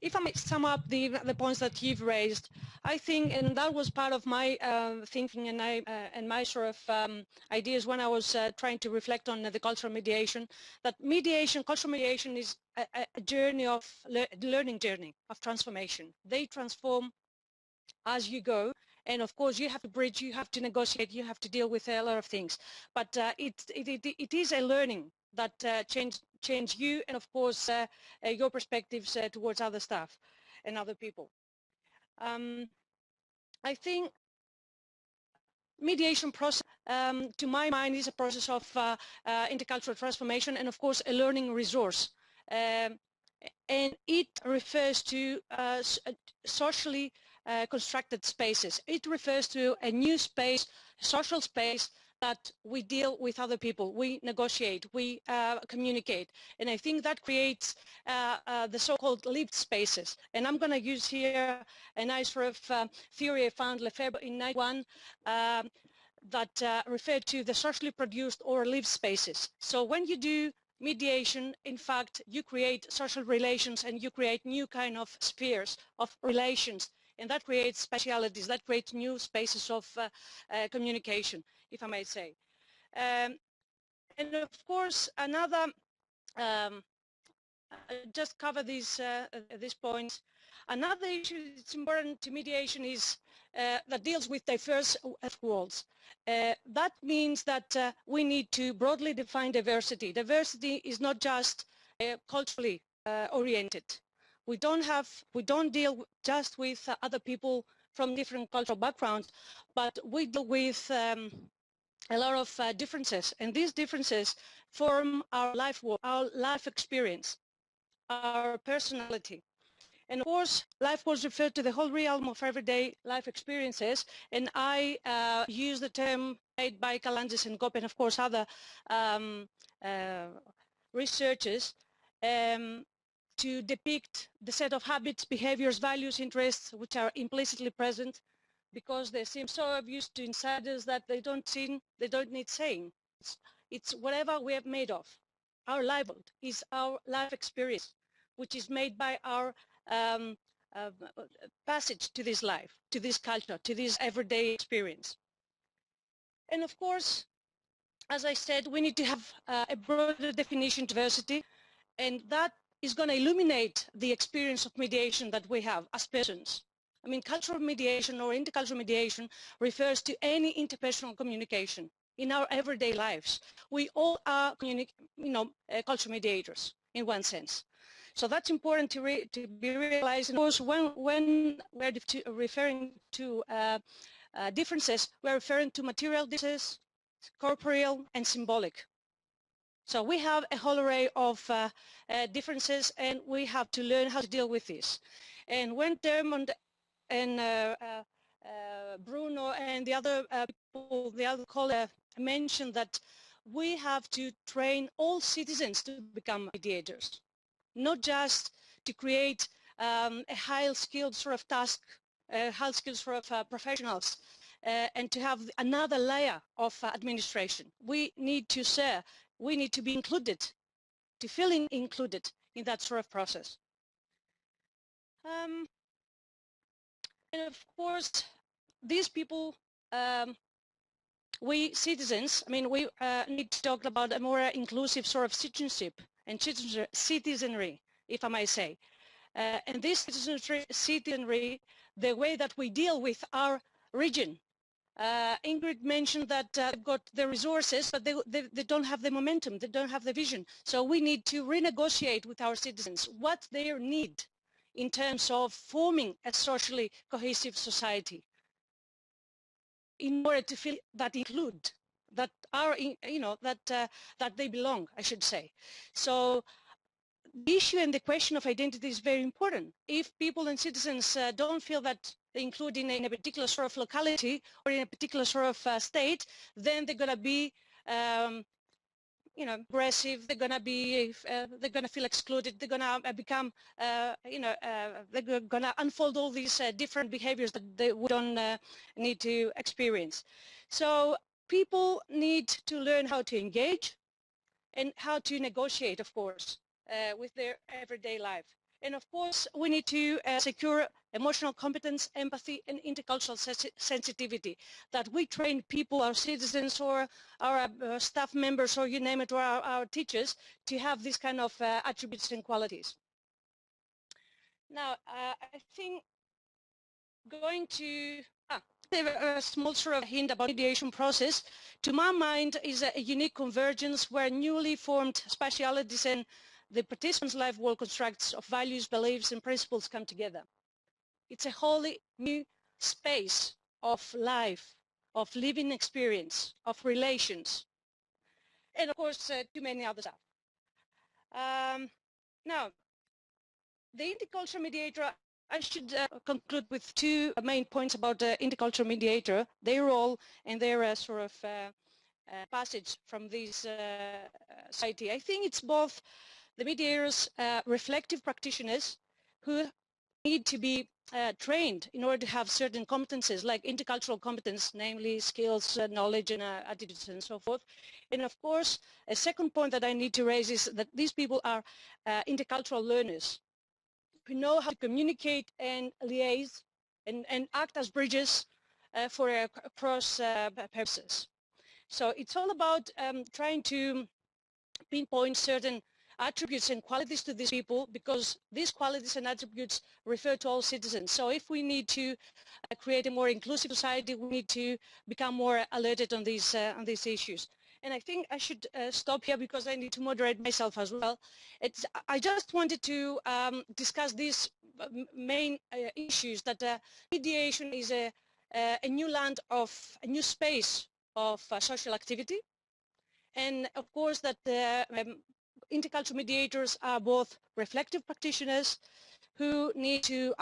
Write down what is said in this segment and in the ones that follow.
if I may sum up the points that you've raised, I think, and that was part of my thinking and my sort of ideas when I was trying to reflect on the cultural mediation, that cultural mediation is a journey of learning journey of transformation. They transform as you go, and of course you have to bridge, you have to negotiate, you have to deal with a lot of things, but it is a learning that change you and of course your perspectives towards other stuff and other people. I think mediation process, to my mind, is a process of intercultural transformation and of course a learning resource. And it refers to socially constructed spaces. It refers to a new space, social space, that we deal with other people, we negotiate, we communicate. And I think that creates the so-called lived spaces. And I'm going to use here a nice sort of theory I found Lefebvre in 91 that referred to the socially produced or lived spaces. So when you do mediation, in fact, you create social relations and you create new kind of spheres of relations, and that creates specialities, that creates new spaces of communication, if I may say. And of course, another, just cover these points. Another issue that's important to mediation is that deals with diverse worlds. That means that we need to broadly define diversity. Diversity is not just culturally oriented. We don't deal just with other people from different cultural backgrounds, but we deal with a lot of differences, and these differences form our life experience, our personality. And of course, life was referred to the whole realm of everyday life experiences, and I use the term made by Kalantzis and Gopp and of course other researchers to depict the set of habits, behaviors, values, interests which are implicitly present, because they seem so obvious to insiders that they don't need saying. It's whatever we are made of. Our livelihood is our life experience, which is made by our passage to this life, to this culture, to this everyday experience. And of course, as I said, we need to have a broader definition of diversity, and that is going to illuminate the experience of mediation that we have as persons. I mean, cultural mediation or intercultural mediation refers to any interpersonal communication in our everyday lives. We all are, cultural mediators in one sense. So that's important to be realized. And of course, when we're referring to differences, we're referring to material differences, corporeal and symbolic. So we have a whole array of differences, and we have to learn how to deal with this. And when Dermond and Bruno and the other people, the other colleagues mentioned that we have to train all citizens to become mediators, not just to create a high-skilled sort of task, high-skilled sort of professionals, and to have another layer of administration. We need to share. We need to be included, to feel included in that sort of process. And of course, these people, we citizens, I mean, we need to talk about a more inclusive sort of citizenship and citizenry, if I may say. And this citizenry, the way that we deal with our region. Ingrid mentioned that they've got the resources, but they don't have the momentum, they don't have the vision. So we need to renegotiate with our citizens what they need in terms of forming a socially cohesive society, in order to feel that include, that are, that they belong, I should say. So the issue and the question of identity is very important. If people and citizens don't feel that they include in a particular sort of locality or in a particular sort of state, then they're going to be aggressive, they're going to feel excluded, they're going to become, they're going to unfold all these different behaviors that they don't need to experience. So people need to learn how to engage and how to negotiate, of course, with their everyday life. And of course, we need to secure emotional competence, empathy, and intercultural sensitivity, that we train people, our citizens or our staff members, or you name it, or our teachers, to have these kind of attributes and qualities. Now, I think going to a small sort of hint about mediation process, to my mind, is a unique convergence where newly formed specialities and the participants' life world constructs of values, beliefs, and principles come together. It's a wholly new space of life, of living experience, of relations, and of course, too many other stuff. Now, the intercultural mediator, I should conclude with two main points about the intercultural mediator, their role and their sort of passage from this society. I think it's both the mediators, reflective practitioners who need to be trained in order to have certain competences like intercultural competence, namely skills, knowledge and attitudes and so forth. And of course, a second point that I need to raise is that these people are intercultural learners who know how to communicate and liaise and act as bridges for cross purposes. So it's all about trying to pinpoint certain attributes and qualities to these people, because these qualities and attributes refer to all citizens. So if we need to create a more inclusive society, we need to become more alerted on these issues. And I think I should stop here because I need to moderate myself as well. I just wanted to discuss these main issues, that mediation is a new land of, a new space of social activity. And of course that intercultural mediators are both reflective practitioners who need to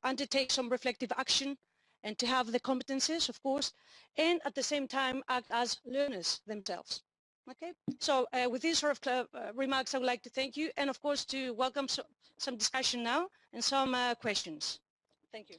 undertake some reflective action and to have the competencies, of course, and at the same time act as learners themselves. Okay, so with these sort of remarks, I would like to thank you, and of course to welcome some discussion now and some questions. Thank you.